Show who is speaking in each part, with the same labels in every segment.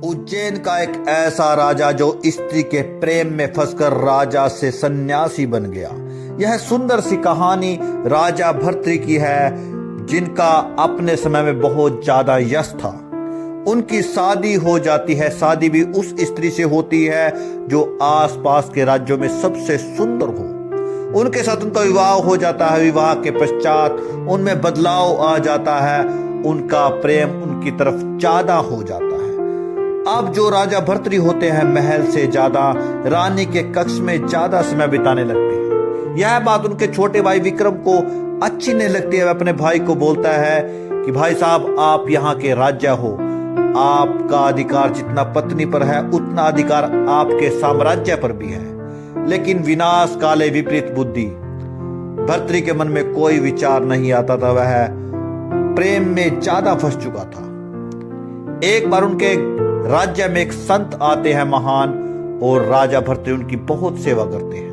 Speaker 1: उज्जैन का एक ऐसा राजा जो स्त्री के प्रेम में फंसकर राजा से सन्यासी बन गया। यह सुंदर सी कहानी राजा भर्तृ की है, जिनका अपने समय में बहुत ज्यादा यश था। उनकी शादी हो जाती है। शादी भी उस स्त्री से होती है जो आसपास के राज्यों में सबसे सुंदर हो। उनके साथ उनका विवाह हो जाता है। विवाह के पश्चात उनमें बदलाव आ जाता है। उनका प्रेम उनकी तरफ ज्यादा हो जाता है। अब जो राजा भर्तृ होते हैं, महल से ज्यादा रानी के कक्ष में ज्यादा समय बिताने लगते हैं। यह बात उनके छोटे भाई विक्रम को अच्छी नहीं लगती है। वह अपने भाई को बोलता है कि भाई साहब, आप यहाँ के राजा हो, आपका अधिकार जितना पत्नी पर है उतना अधिकार आपके साम्राज्य पर भी है। लेकिन विनाश काले विपरीत बुद्धि, भर्तृ के मन में कोई विचार नहीं आता था। वह प्रेम में ज्यादा फंस चुका था। एक बार उनके राज्य में एक संत आते हैं महान, और राजा भर्तृ उनकी बहुत सेवा करते हैं।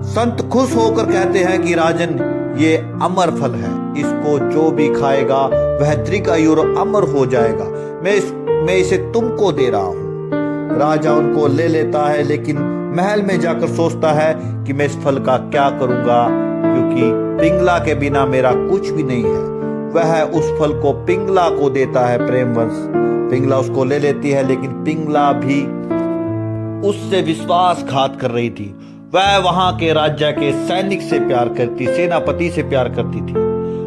Speaker 1: संत खुश होकर कहते हैं कि राजन, ये अमर फल है, इसको जो भी खाएगा वह दीर्घायु और अमर हो जाएगा। मैं इसे तुमको दे रहा हूं। राजा उनको ले लेता है, लेकिन महल में जाकर सोचता है कि मैं इस फल का क्या करूंगा, क्योंकि पिंगला के बिना मेरा कुछ भी नहीं है। वह उस फल को पिंगला को देता है, प्रेमवश। पिंगला उसको ले लेती है, लेकिन पिंगला भी उससे विश्वासघात कर रही थी। वह वहां के राज्य के सैनिक से प्यार करती, सेनापति से प्यार करती थी।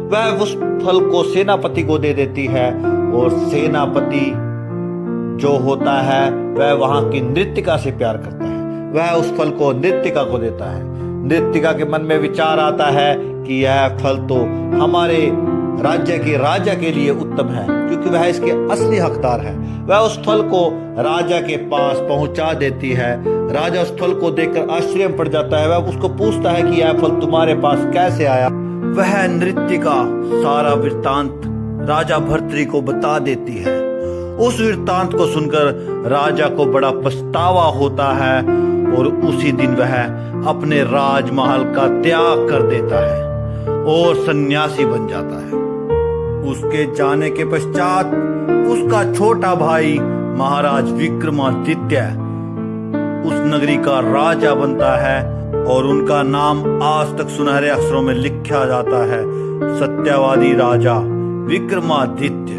Speaker 1: वह उस फल को सेनापति को दे देती है, और सेनापति जो होता है वह वहां की नृत्यिका से प्यार करता है। वह उस फल को नृत्यिका को देता है। नृत्यिका के मन में विचार आता है कि यह फल तो हमारे राज्य के राजा के लिए उत्तम है, क्योंकि वह इसके असली हकदार है। वह उस फल को राजा के पास पहुंचा देती है। राजा उस फल को देखकर आश्चर्य में पड़ जाता है। वह उसको पूछता है कि यह फल तुम्हारे पास कैसे आया। वह नृत्यिका सारा वृत्तांत राजा भर्तृ को बता देती है। उस वृत्तांत को सुनकर राजा को बड़ा पछतावा होता है, और उसी दिन वह अपने राजमहल का त्याग कर देता है और सन्यासी बन जाता है। उसके जाने के पश्चात उसका छोटा भाई महाराज विक्रमादित्य उस नगरी का राजा बनता है, और उनका नाम आज तक सुनहरे अक्षरों में लिखा जाता है, सत्यवादी राजा विक्रमादित्य।